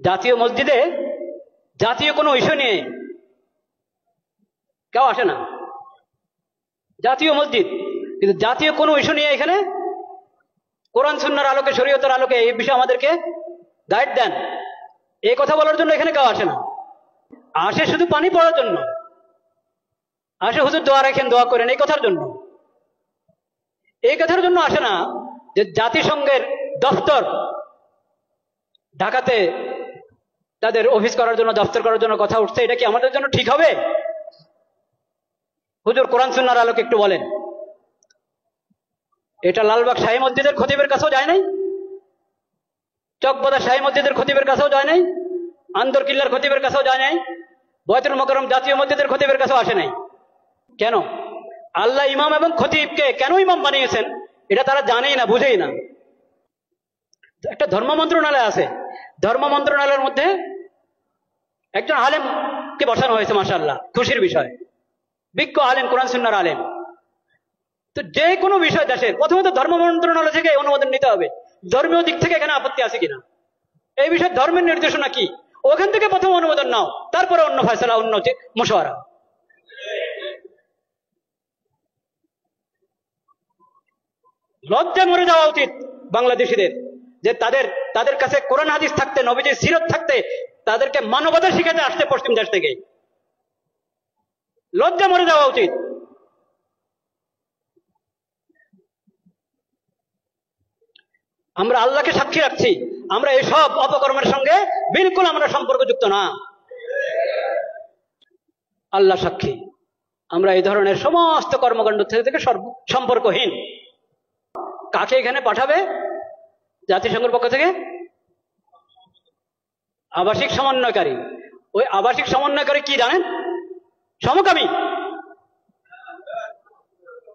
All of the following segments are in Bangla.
জাতীয় মসজিদে জাতীয় কোনো ইস্যু নিয়ে কেউ আসে না। জাতীয় মসজিদ, কিন্তু জাতীয় কোনো ইস্যু নিয়ে এখানে কোরআন সুন্নাহর আলোকে, শরীয়তের আলোকে এই বিষয়ে আমাদেরকে গাইড দেন, এই কথা বলার জন্য এখানে কেউ আসে না। আসে শুধু পানি পড়ার জন্য, আসে হুজুর দোয়া রাখেন, দোয়া করেন, এই কথার জন্য। এই কথার জন্য আসে না যে জাতিসংঘের দপ্তর ঢাকাতে তাদের অফিস করার জন্য, দপ্তর করার জন্য কথা উঠছে, এটা কি আমাদের জন্য ঠিক হবে? হুজুর কোরআন সুন্নাহর আলোকে একটু বলেন। এটা লালবাগ শাহী মসজিদের খতিবের কাছেও যায় নাই, চকবাজার শাহী মসজিদের খতিবের কাছেও যায় নাই, আন্দরকিল্লার খতিবের কাছেও যায় নাই, বয়তুল মোকাররম জাতীয় মসজিদের খতিবের কাছেও আসে নাই। কেন? আল্লাহ ইমাম এবং খতিবকে কেন ইমাম বানিয়েছেন এটা তারা জানেই না, বুঝেই না। একটা ধর্ম মন্ত্রণালয় আছে, ধর্ম মন্ত্রণালয়ের মধ্যে একজন আলেমকে বসানো হয়েছে, মাশাআল্লাহ, খুশির বিষয়, বিজ্ঞ আলেম, কোরআন সুন্নাহর আলেম। তো যে কোনো বিষয় দেশের প্রথমত ধর্ম মন্ত্রণালয় থেকে অনুমোদন নিতে হবে, ধর্মীয় দিক থেকে এখানে আপত্তি আছে কিনা, এই বিষয়ে ধর্মের নির্দেশনা কি, ওখান থেকে প্রথম অনুমোদন নাও, তারপরে অন্য ফয়সালা, অন্য মুশওয়ারা। লজ্জা মরে যাওয়া উচিত বাংলাদেশিদের, যে তাদের কাছে কোরআন হাদিস থাকতে, নবীজির সিরত থাকতে, তাদেরকে মানবতা শিখাতে আসছে পশ্চিম দেশ থেকে। লজ্জা মরে যাওয়া উচিত। আমরা আল্লাহকে সাক্ষী রাখছি, আমরা এসব অপকর্মের সঙ্গে বিলকুল আমরা সম্পর্কযুক্ত না। আল্লাহ সাক্ষী, আমরা এই ধরনের সমস্ত কর্মকাণ্ড থেকে সম্পর্কহীন। কাকে এখানে পাঠাবে জাতিসংঘের পক্ষ থেকে? আবাসিক সমন্বয়কারী। ওই আবাসিক সমন্বয়কারী কি জানেন? সমকামী।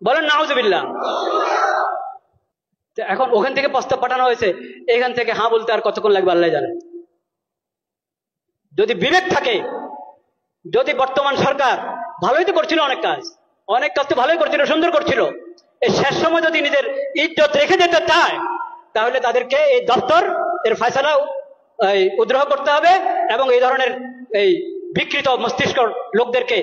বলেন নাউজুবিল্লাহ। এখন ওখান থেকে প্রস্তাব পাঠানো হয়েছে, এখান থেকে হ্যাঁ বলতে আর কতক্ষণ লাগবে আল্লাহ জানেন। যদি বিবেক থাকে, যদি বর্তমান সরকার ভালোই তো করছিল, অনেক কাজ তো ভালোই করছিল, সুন্দর করছিল, এই শেষ সময় যদি নিজের ইজ্জত রেখে যেতে চায়, তাহলে তাদেরকে এই দপ্তর এর ফয়সালা উদ্রহ করতে হবে এবং এই ধরনের এই বিকৃত মস্তিষ্ক লোকদেরকে,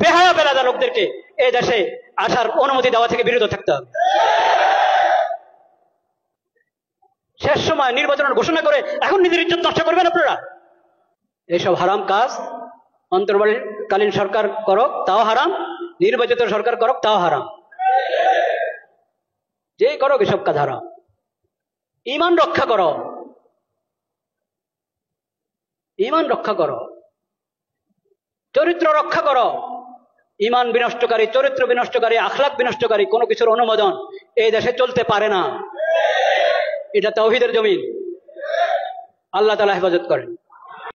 বেহায়া বেলাদা লোকদেরকে এই দেশে আসার অনুমতি দেওয়া থেকে বিরত থাকতে হবে। শেষ সময় নির্বাচনের ঘোষণা করে এখন নিজের ইজ্জত নষ্ট করবেন আপনারা? এইসব হারাম কাজ অন্তর্বর্তীকালীন সরকার করক তাও হারাম, নির্বাচিত সরকার করক তাও হারাম, যেই করক এসব কাজ হারাম। ঈমান রক্ষা করো, ঈমান রক্ষা করো, চরিত্র রক্ষা করো। ঈমান বিনষ্টকারী, চরিত্র বিনষ্টকারী, আখলাক বিনষ্টকারী কোনো কিছুর অনুমোদন এই দেশে চলতে পারে না। এটা তাওহীদের জমিন। আল্লাহ তাআলা হেফাজত করেন।